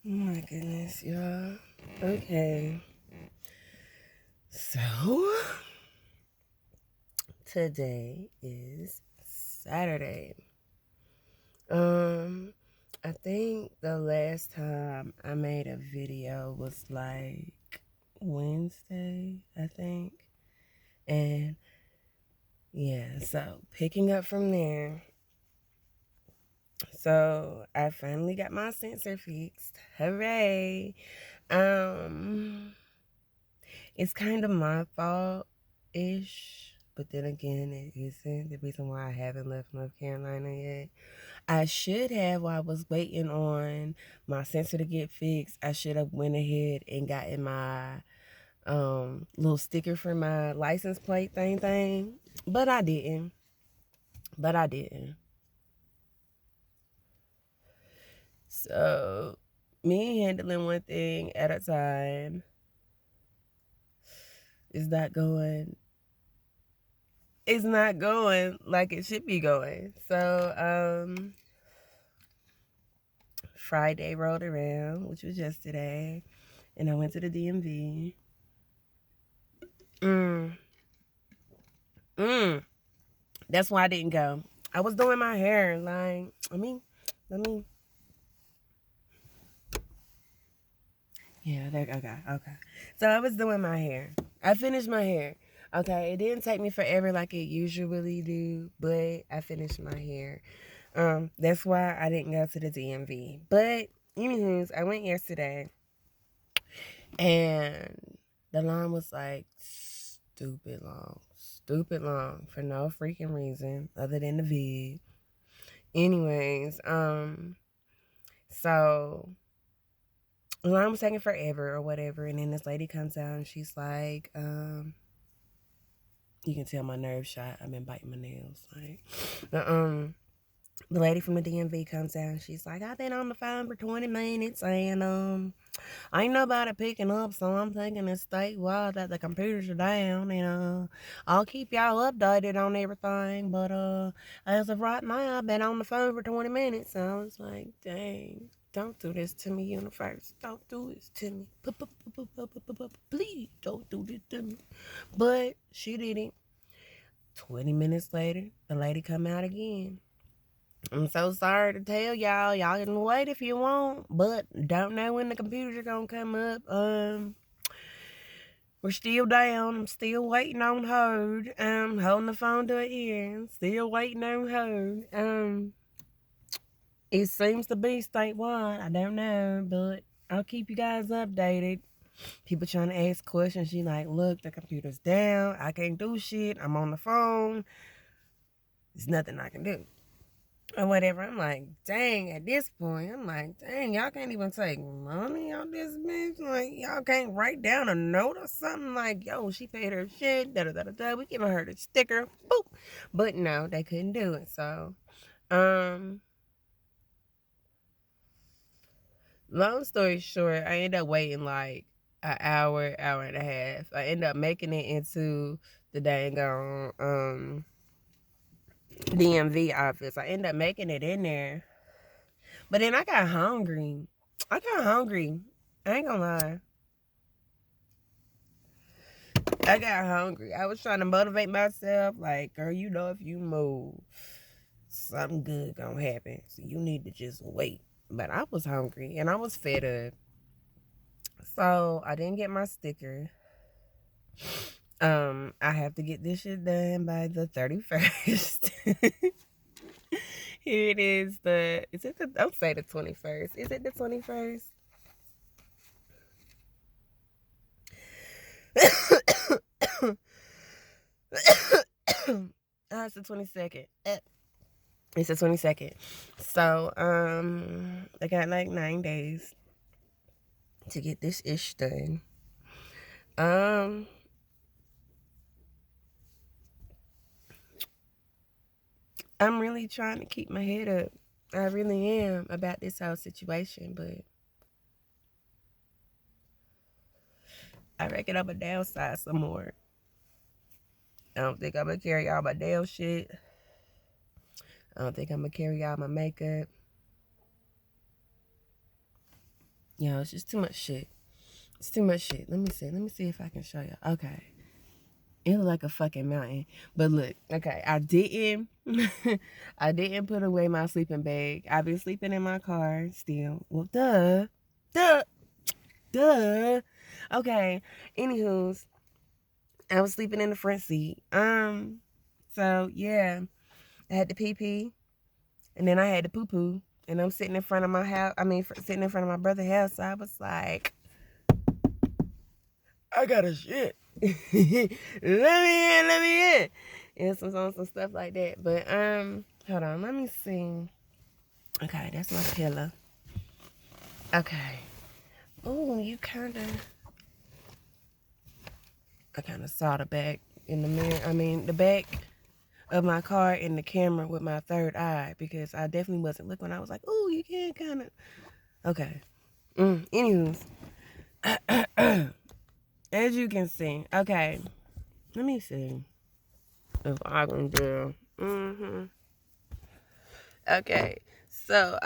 Oh my goodness, y'all. Okay. So, today is Saturday. Um, I think the last time I made a video was like Wednesday, I think. And yeah, so picking up from there. So, I finally got my sensor fixed. Hooray. Um, It's kind of my fault-ish, but then again, it isn't. The reason why I haven't left North Carolina yet. I should have, while I was waiting on my sensor to get fixed, I should have went ahead and gotten my little sticker for my license plate thing. But I didn't. But I didn't. So, me handling one thing at a time is not going it's not going like it should be going. So, Friday rolled around, which was yesterday, and I went to the DMV. Mm, mm. That's why I didn't go. I was doing my hair. Like, let me. Yeah, there. Okay. So I was doing my hair. I finished my hair. Okay, it didn't take me forever like it usually do, but I finished my hair. That's why I didn't go to the DMV. But anyways, I went yesterday, and the line was like stupid long for no freaking reason other than the vid. Anyways, so the line was taking forever or whatever, and then this lady comes out and she's like, you can tell my nerves shot. I've been biting my nails, like, the lady from the DMV comes out and she's like, I've been on the phone for 20 minutes and ain't nobody picking up, so I'm thinking it's statewide that the computers are down, and I'll keep y'all updated on everything. But as of right now, I've been on the phone for 20 minutes. So I was like, dang, don't do this to me, universe. Don't do this to me. Please don't do this to me. But she didn't. 20 minutes later, the lady come out again. I'm so sorry to tell y'all. Y'all can wait if you want, but don't know when the computers are gonna come up. We're still down. I'm still waiting on hold. Holding the phone to her ear. Still waiting on hold. It seems to be statewide. I don't know, but I'll keep you guys updated. People trying to ask questions. She like, look, the computer's down. I can't do shit. I'm on the phone. There's nothing I can do. Or whatever. I'm like, dang, at this point, I'm like, dang, y'all can't even take money on this bitch. Like, y'all can't write down a note or something like, yo, she paid her shit, da. We giving her the sticker, boop. But no, they couldn't do it. So, long story short, I ended up waiting like an hour and a half. I ended up making it into the dang DMV office. I ended up making it in there. But then I got hungry. I ain't gonna lie. I got hungry. I was trying to motivate myself. Like, girl, you know if you move, something good gonna happen. So you need to just wait. But I was hungry and I was fed up. So I didn't get my sticker. I have to get this shit done by the 31st. Here it is. Don't say the 21st. Is it the 21st? It's the 22nd. It's the 22nd. So, I got like 9 days to get this ish done. Um, I'm really trying to keep my head up. I really am about this whole situation, but I reckon I'm gonna downsize some more. I don't think I'm gonna carry all my nail shit. I don't think I'm gonna carry all my makeup. Yo, it's just too much shit. It's too much shit. Let me see. Let me see if I can show you. Okay. It look like a fucking mountain. But look, okay, I didn't I didn't put away my sleeping bag. I've been sleeping in my car still. Well, duh. Duh. Duh. Okay. Anywho's, I was sleeping in the front seat. So yeah. I had the pee pee. And then I had the poo poo. And I'm sitting in front of my house. Sitting in front of my brother's house. So I was like, I got a shit. let me in. And some stuff like that. But hold on, let me see. Okay, that's my pillow. Okay. Oh, I kinda saw the back in the mirror. The back of my car in the camera with my third eye, because I definitely wasn't looking. I was like, oh, you can kinda. Okay. Anyways. As you can see. Okay. Let me see if I can do. Okay. So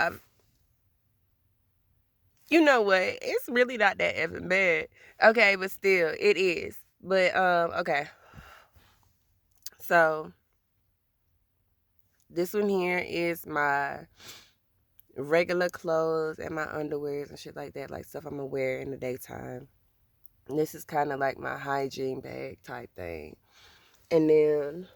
you know what? It's really not that even bad. Okay, but still, it is. But okay. So this one here is my regular clothes and my underwears and shit like that, like stuff I'm gonna wear in the daytime. And this is kind of like my hygiene bag type thing. And then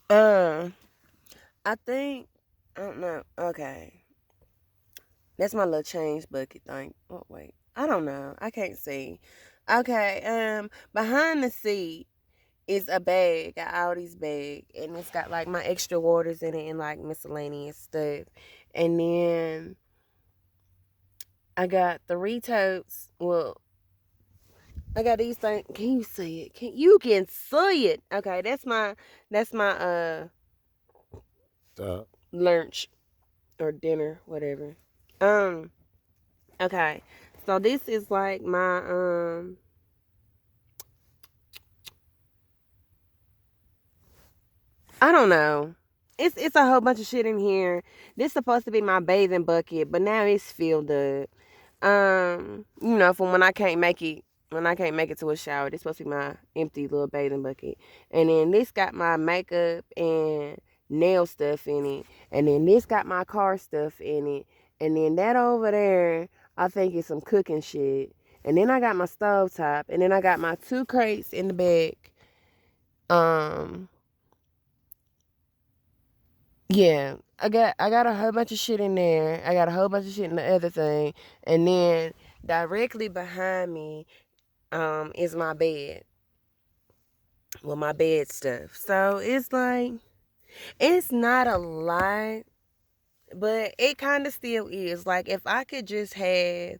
I think, I don't know. Okay. That's my little change bucket thing. Oh, wait. I don't know. I can't see. Okay. Behind the seat is a bag, an Audi's bag. And it's got like my extra waters in it and like miscellaneous stuff. And then I got 3 totes. Well, I got these things. Can you see it? You can see it. Okay, that's my lunch or dinner, whatever. Okay. So this is like my I don't know. It's a whole bunch of shit in here. This is supposed to be my bathing bucket, but now it's filled up. From when I can't make it to a shower, this supposed to be my empty little bathing bucket. And then this got my makeup and nail stuff in it. And then this got my car stuff in it. And then that over there, I think is some cooking shit. And then I got my stove top. And then I got my 2 crates in the back. Yeah, I got a whole bunch of shit in there. I got a whole bunch of shit in the other thing. And then directly behind me is my bed. Well, my bed stuff. So it's like, it's not a lot, but it kind of still is. Like, if I could just have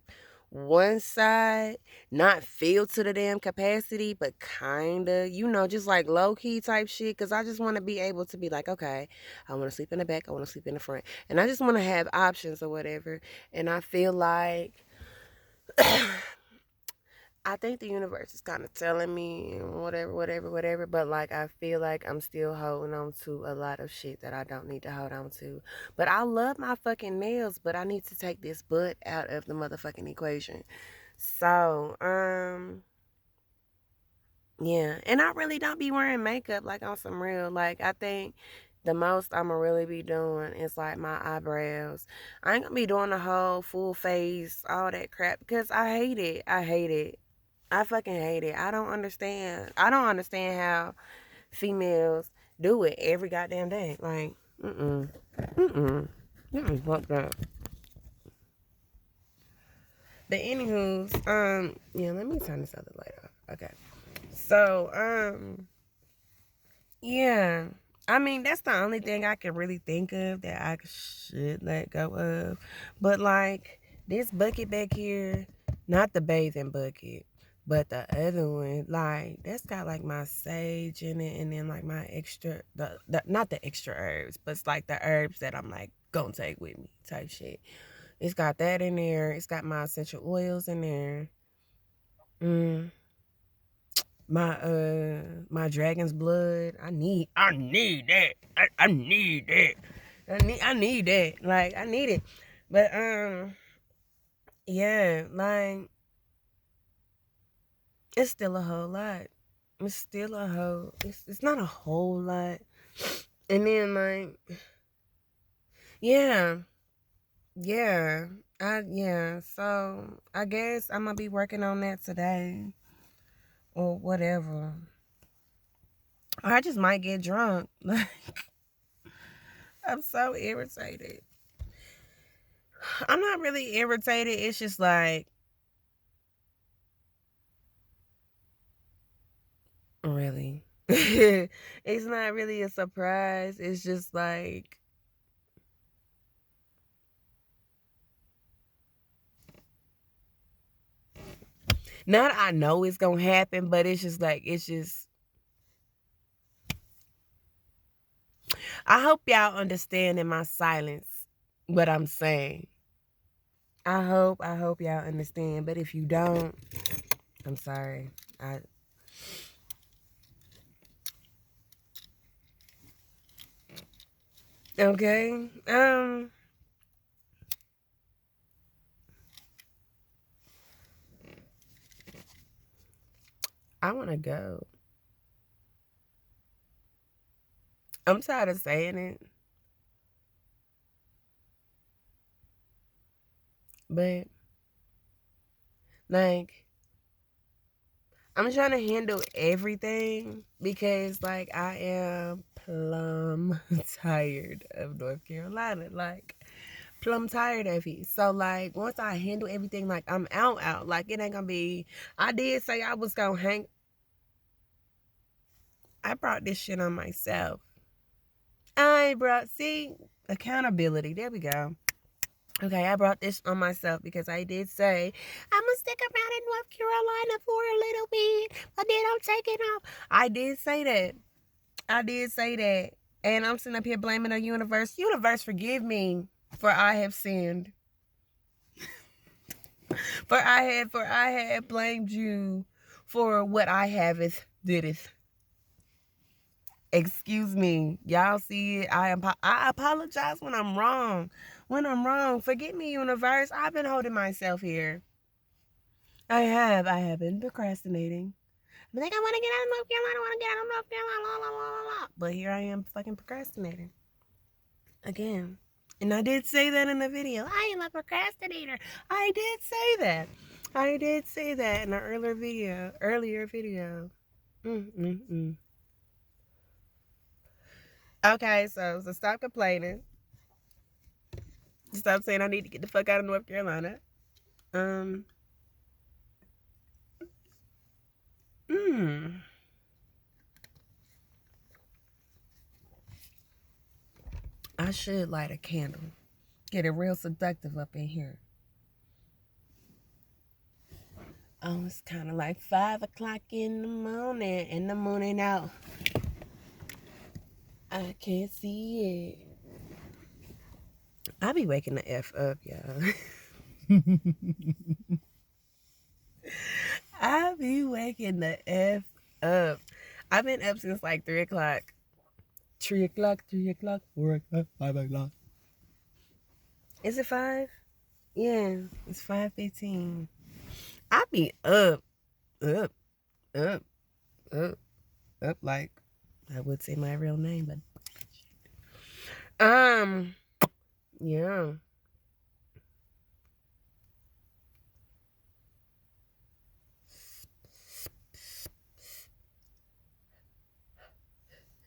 one side not filled to the damn capacity, but kind of, just like low-key type shit, because I just want to be able to be like, okay, I want to sleep in the back, I want to sleep in the front, and I just want to have options or whatever. And I feel like I think the universe is kind of telling me whatever, but like I feel like I'm still holding on to a lot of shit that I don't need to hold on to. But I love my fucking nails, but I need to take this butt out of the motherfucking equation. So, yeah. And I really don't be wearing makeup like on some real. Like, I think the most I'ma really be doing is like my eyebrows. I ain't gonna be doing the whole full face, all that crap, because I hate it. I hate it. I fucking hate it. I don't understand. I don't understand how females do it every goddamn day. Like, fuck that. But anywho's, yeah, let me turn this other light off. Okay. So, yeah. That's the only thing I can really think of that I should let go of. But like this bucket back here, not the bathing bucket, but the other one, like that's got like my sage in it, and then like my extra, the not the extra herbs, but it's like the herbs that I'm like gonna take with me type shit. It's got that in there. It's got my essential oils in there. My dragon's blood. I need that. I need that. I need that. Like, I need it. But yeah, like, it's still a whole lot. It's still a whole. It's not a whole lot. And then like, yeah, yeah, yeah. So I guess I'm gonna be working on that today or whatever. Or I just might get drunk. Like, I'm so irritated. I'm not really irritated. It's just like, really. It's not really a surprise. It's just like, not I know it's gonna happen, but it's just like, it's just, I hope y'all understand in my silence what I'm saying. I hope y'all understand. But if you don't, I'm sorry. Okay. I wanna go. I'm tired of saying it. But like, I'm trying to handle everything because like I am plumb tired of North Carolina. Like, plumb tired of it. So like, once I handle everything, like I'm out. Like, it ain't gonna be, I did say I was gonna hang. I brought this shit on myself. I brought, see, accountability. There we go. Okay, I brought this on myself because I did say I'm gonna stick around in North Carolina for a little bit, but then I'm taking off. I did say that. I did say that. And I'm sitting up here blaming the universe. Universe, forgive me, for I have sinned. For I had blamed you for what I haveth dideth. Excuse me. Y'all see it. I apologize when I'm wrong. When I'm wrong. Forgive me, universe. I've been holding myself here. I have been procrastinating. I'm like, I want to get out of North Carolina. I want to get out of North Carolina. La, la, la, la, la. But here I am fucking procrastinating. Again. And I did say that in the video. I am a procrastinator. I did say that. I did say that in an earlier video. Mm. Okay, so stop complaining. Stop saying I need to get the fuck out of North Carolina. Um, mm, I should light a candle. Get it real seductive up in here. Oh, it's kind of like 5 o'clock in the morning, and the moon ain't out. I can't see it. I be waking the F up, y'all. I be waking the F up. I've been up since like 3 o'clock. 3 o'clock, 4 o'clock, 5 o'clock. Is it 5? Yeah, it's 5:15. I be up, up, up, up, like I would say my real name, but yeah.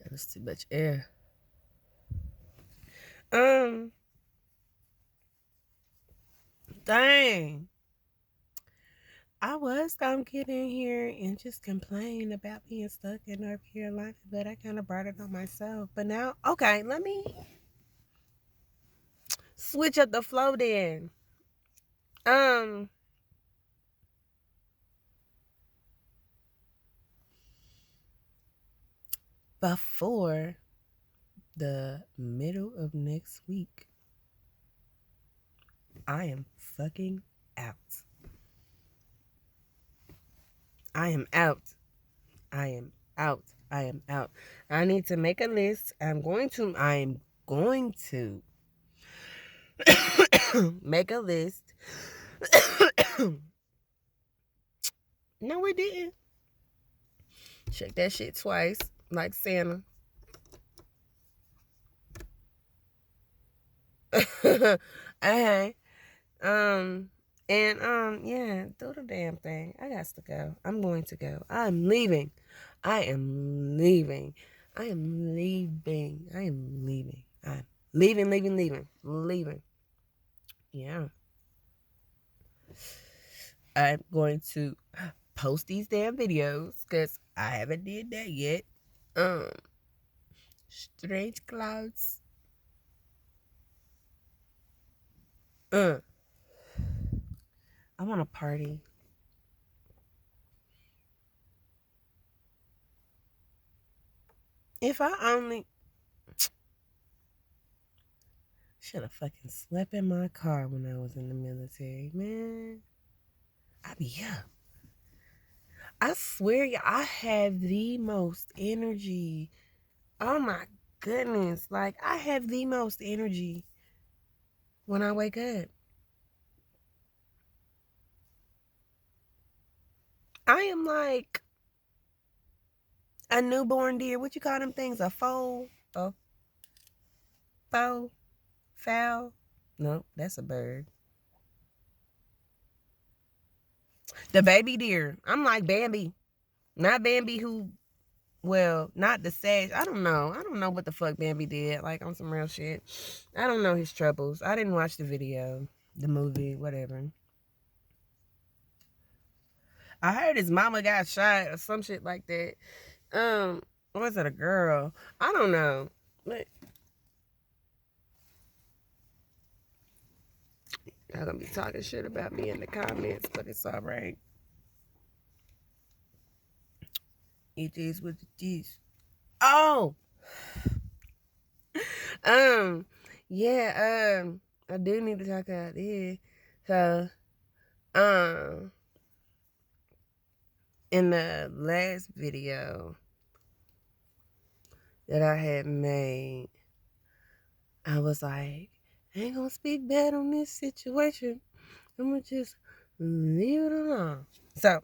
That was too much air. Dang. I was gonna get in here and just complain about being stuck in North Carolina, but I kind of brought it on myself. But now, okay, let me switch up the flow then. Before the middle of next week, I am fucking out. I am out. I am out. I am out. I need to make a list. I am going to make a list. No, we didn't. Check that shit twice, like Santa. Okay. Yeah, do the damn thing. I got to go. I'm going to go. I'm leaving. I am leaving. I am leaving. I am leaving. I'm leaving. Yeah. I'm going to post these damn videos because I haven't did that yet. Strange clouds. I want to party. If I only should have fucking slept in my car when I was in the military, man. I be up. I swear, I have the most energy. Oh my goodness. Like, I have the most energy when I wake up. I am like a newborn deer. What you call them things? A foal? A foal? Fowl? No, that's a bird. The baby deer. I'm like Bambi. Not Bambi who, well, not the sage. I don't know. I don't know what the fuck Bambi did. Like, on some real shit. I don't know his troubles. I didn't watch the video, the movie, whatever. I heard his mama got shot or some shit like that. Was it a girl? I don't know. But y'all gonna be talking shit about me in the comments, but it's all right. It is what it is. Oh, yeah. I do need to talk about this. So, in the last video that I had made, I was like, I ain't gonna speak bad on this situation. I'm gonna just leave it alone. So,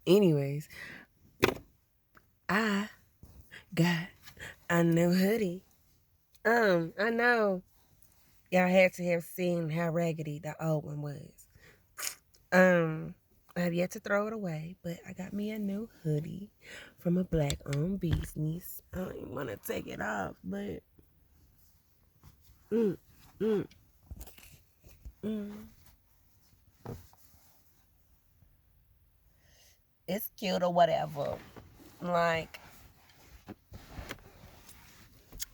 anyways, I got a new hoodie. I know y'all had to have seen how raggedy the old one was. I have yet to throw it away, but I got me a new hoodie from a black-owned business. I don't even want to take it off, but it's cute or whatever. Like,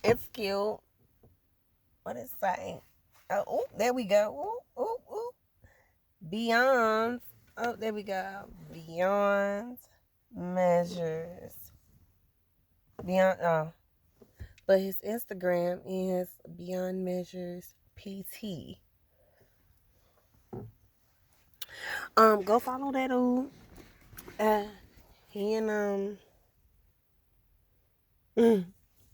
it's cute. What is it saying? Oh, there we go. Ooh. Beyond. Oh, there we go. Beyond measures. Beyond. But his Instagram is Beyond Measures PT. Go follow that dude. He and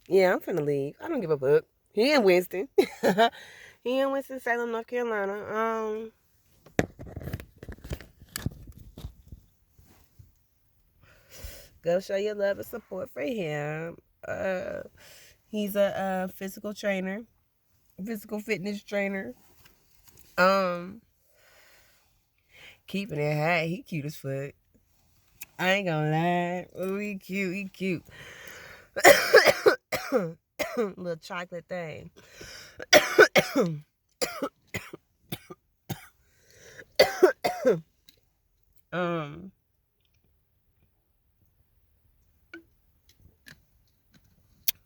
yeah, I'm finna leave. I don't give a fuck. He in Winston. He in Winston-Salem, North Carolina. Go show your love and support for him. He's a physical trainer, physical fitness trainer. Keeping it high. He cute as fuck. I ain't gonna lie. Oh, he cute. Little chocolate thing.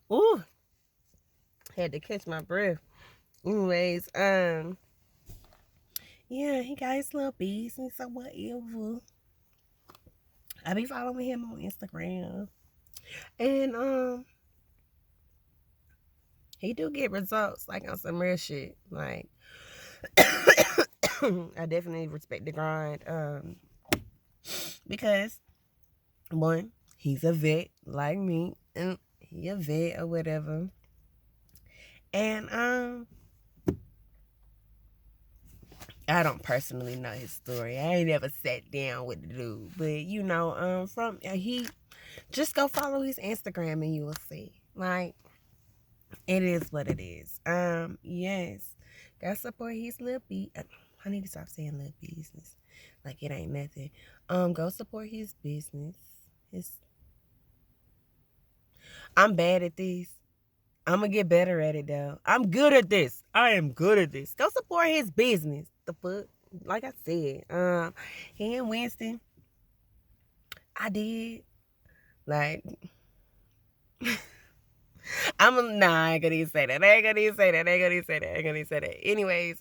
Ooh, had to catch my breath. Anyways, yeah, he got his little business or whatever. I be following him on Instagram, and he do get results, like, on some real shit. Like, I definitely respect the grind, because one, he's a vet like me, and He a vet or whatever. And I don't personally know his story. I ain't ever sat down with the dude. But you know, from he just go follow his Instagram and you will see. Like, it is what it is. Yes. Gotta support his little I need to stop saying little business. Like it ain't nothing. Go support his business. I'm bad at this. I'm gonna get better at it though. I'm good at this. I am good at this. Go support his business. The fuck? Like I said. He and Winston. I did. Like I ain't gonna even say that. I ain't gonna even say that. Anyways,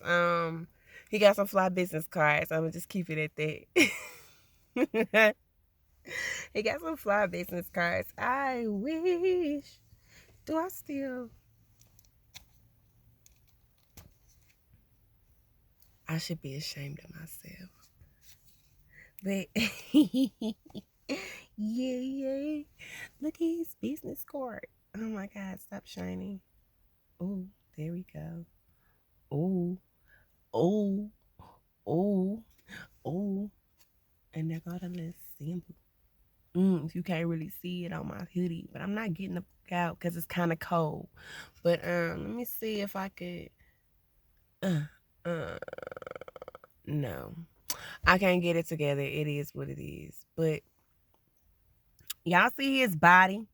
he got some fly business cards. I'm gonna just keep it at that. He got some fly business cards. I wish. Do I still? I should be ashamed of myself. But yeah. Look at his business card. Oh my God, stop shining. Oh, there we go. Oh, oh, oh, oh. And there got a little symbol. You can't really see it on my hoodie, but I'm not getting the out because it's kind of cold. But let me see if I could. No, I can't get it together. It is what it is. But y'all see his body.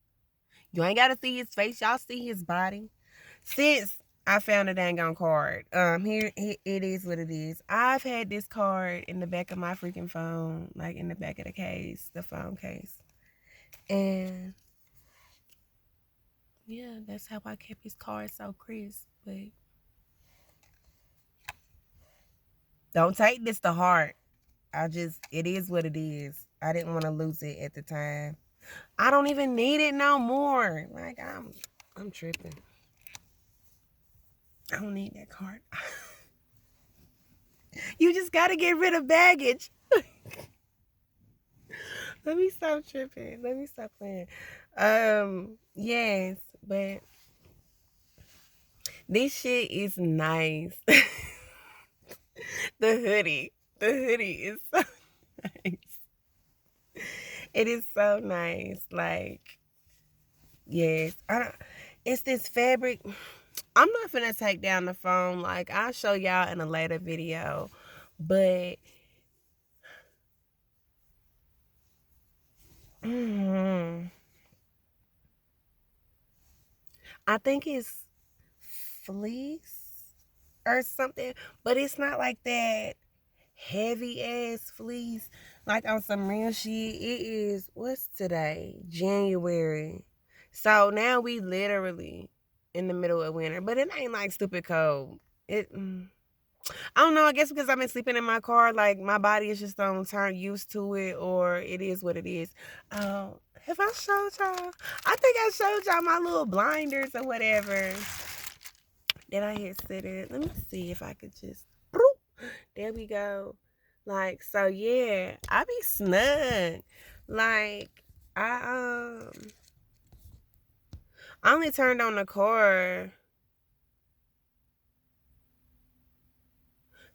You ain't gotta see his face. Y'all see his body. Since I found a dang on card, here it is what it is. I've had this card in the back of my freaking phone, like in the back of the case, the phone case, and yeah, that's how I kept his card so crisp. But don't take this to heart. It is what it is. I didn't want to lose it at the time. I don't even need it no more. Like I'm tripping. I don't need that card. You just gotta get rid of baggage. Let me stop tripping. Let me stop playing. Yes, but this shit is nice. The hoodie. The hoodie is so nice. It is so nice. Like, yes. It's this fabric. I'm not finna take down the phone. Like, I'll show y'all in a later video. But I think it's fleece or something. But it's not like that heavy ass fleece. Like on some real shit. It is, what's today? January. So now we literally in the middle of winter. But it ain't like stupid cold. I don't know. I guess because I've been sleeping in my car, like my body is just on turn used to it, or it is what it is. Have I showed y'all? I think I showed y'all my little blinders or whatever that I had set it. Let me see if I could just. There we go. Like, so yeah, I be snug. Like, I only turned on the car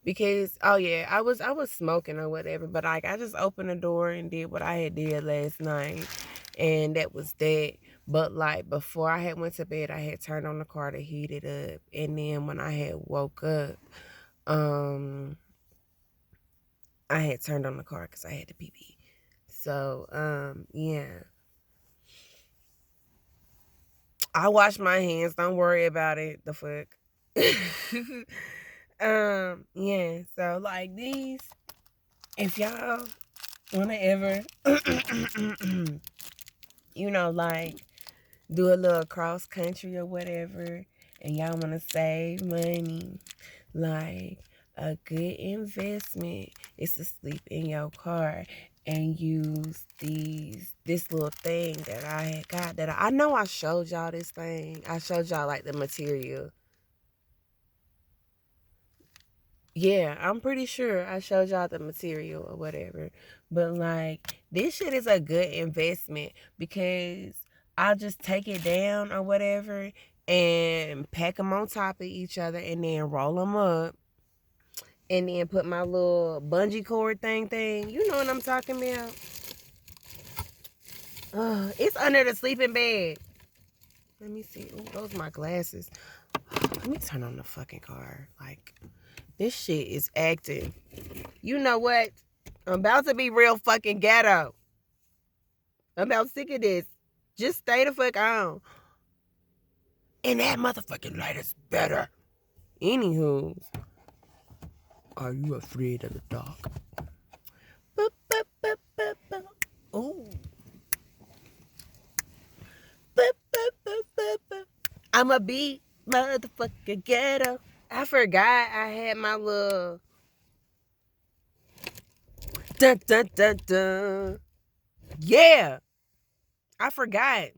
because I was smoking or whatever, but like I just opened the door and did what I had did last night, and that was that. But like before I had went to bed, I had turned on the car to heat it up, and then when I had woke up, I had turned on the car because I had to pee pee. So yeah, I wash my hands. Don't worry about it. The fuck. Yeah. So like these, if y'all wanna ever, like do a little cross country or whatever, and y'all wanna save money, like a good investment is to sleep in your car and use this little thing that I had got that I know I showed y'all this thing. I showed y'all like the material. Yeah, I'm pretty sure I showed y'all the material or whatever. But like this shit is a good investment because I'll just take it down or whatever and pack them on top of each other and then roll them up and then put my little bungee cord thing. You know what I'm talking about? It's under the sleeping bag. Let me see. Ooh, those are my glasses. Let me turn on the fucking car. Like, this shit is acting. You know what? I'm about to be real fucking ghetto. I'm about sick of this. Just stay the fuck on. And that motherfucking light is better. Anywho, are you afraid of the dark? Ooh. I'm a big motherfucking ghetto. I forgot I had my little dun dun dun dun. Yeah, I forgot.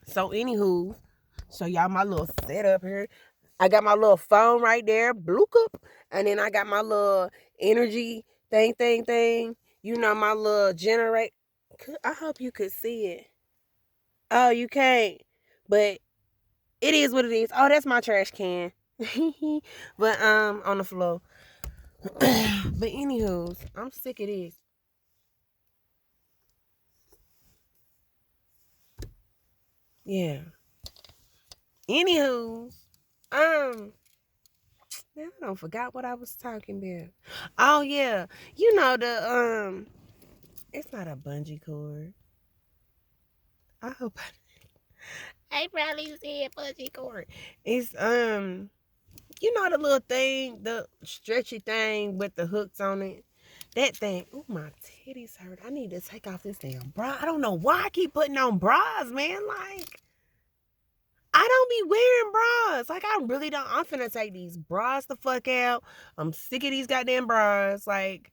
So anywho, so y'all my little setup here. I got my little phone right there, bloop up, and then I got my little energy thing. You know my little generate. I hope you could see it. Oh, you can't, but it is what it is. Oh, that's my trash can. But on the floor. But anywho, I'm sick of this. Yeah. Anywho, now I don't forgot what I was talking about. Oh yeah, you know the it's not a bungee cord. I hope I probably said bungee cord. It's you know the little thing, the stretchy thing with the hooks on it. That thing. Oh, my titties hurt. I need to take off this damn bra. I don't know why I keep putting on bras, man. Like, I don't be wearing bras. Like, I really don't. I'm finna take these bras the fuck out. I'm sick of these goddamn bras. Like,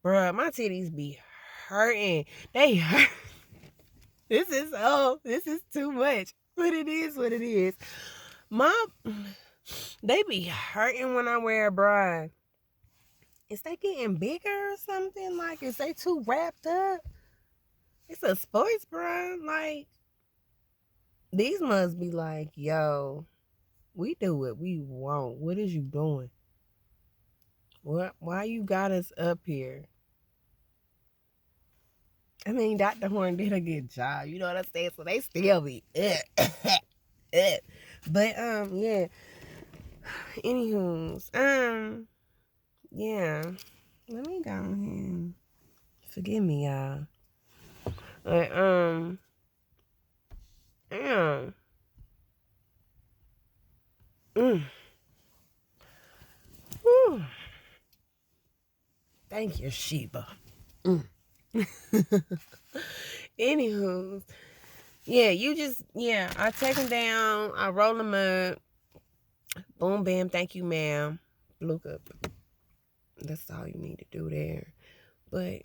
bruh, my titties be hurting. They hurt. This is too much. But it is what it is. They be hurting when I wear a bra. Is they getting bigger or something? Like, is they too wrapped up? It's a sports bra. Like, these must be like, yo, we do what we want. What is you doing? What? Why you got us up here? I mean, Dr. Horn did a good job. You know what I'm saying? So they still be But yeah. Anywho, yeah. Let me go ahead. Forgive me, y'all. But yeah. Mm. Whew. Thank you, Sheba. Mm. Anywho, I take them down, I roll them up, boom, bam, thank you, ma'am, look up. That's all you need to do there. But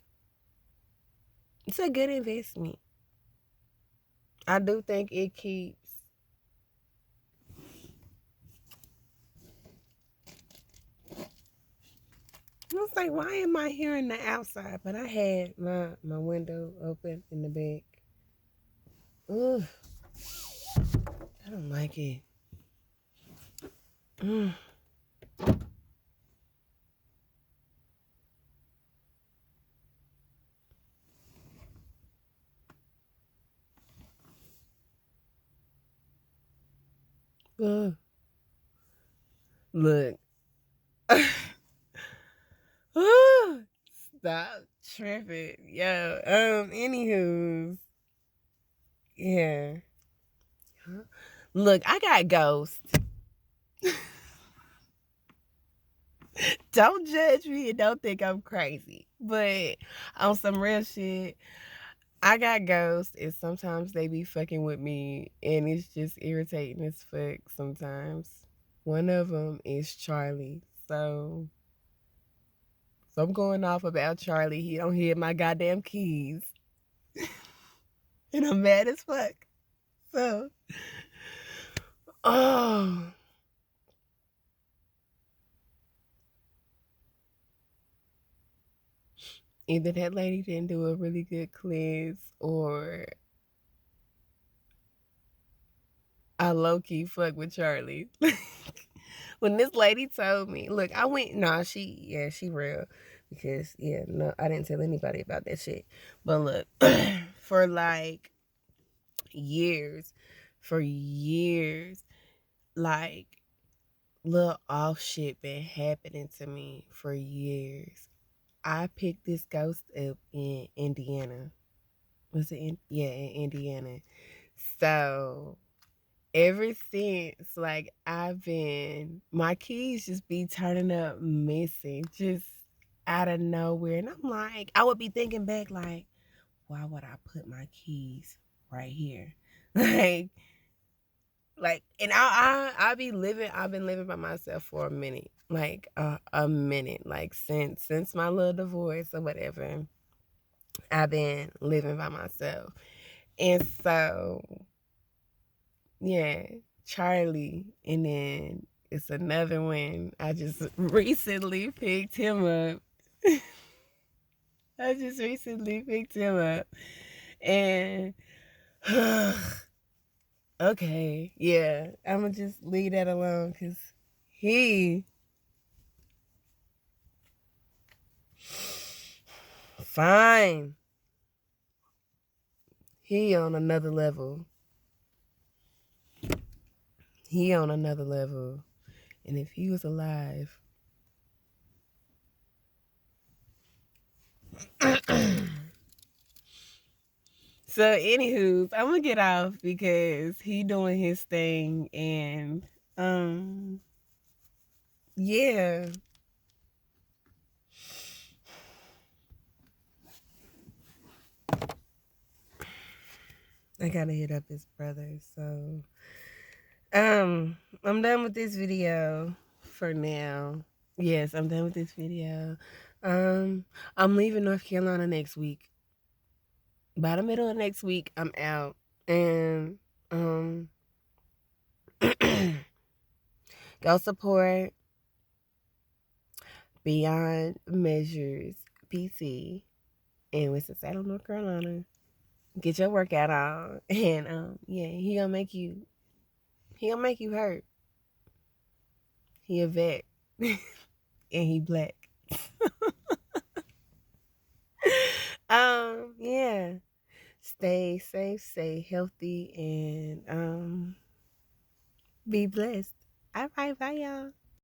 it's a good investment. I do think it keeps. I was like, why am I hearing the outside? But I had my window open in the back. Ugh. I don't like it. Mm. Ugh. Look. Stop tripping. Yo. Anywho. Yeah. Look, I got ghosts. Don't judge me and don't think I'm crazy. But on some real shit, I got ghosts and sometimes they be fucking with me and it's just irritating as fuck sometimes. One of them is Charlie. So I'm going off about Charlie. He don't hear my goddamn keys. And I'm mad as fuck. So, oh. Either that lady didn't do a really good cleanse or I low-key fuck with Charlie. When this lady told me, look, I went, nah, she real. Because, yeah, no, I didn't tell anybody about that shit. But look, for like years, like, little off shit been happening to me for years. I picked this ghost up in Indiana. Was it in Indiana. So ever since, like, my keys just be turning up missing, just out of nowhere. And I'm like, I would be thinking back, like, why would I put my keys right here? like, and I've been living by myself for a minute, like a minute, like since my little divorce or whatever. I've been living by myself, and so yeah, Charlie, and then it's another one. I just recently picked him up. I just recently picked him up, and okay, yeah, I'm gonna just leave that alone because he fine. He on another level. He on another level. And if he was alive. So, anywho, I'm gonna get off because he doing his thing, and yeah. I gotta hit up his brother, so I'm done with this video for now. Yes, I'm done with this video. I'm leaving North Carolina next week. By the middle of next week, I'm out. And go support Beyond Measures PC in Winston-Salem, North Carolina. Get your workout on, and yeah, he gonna make you hurt. He a vet, and he black. Yeah. Stay safe, stay healthy, and be blessed. All right, bye y'all.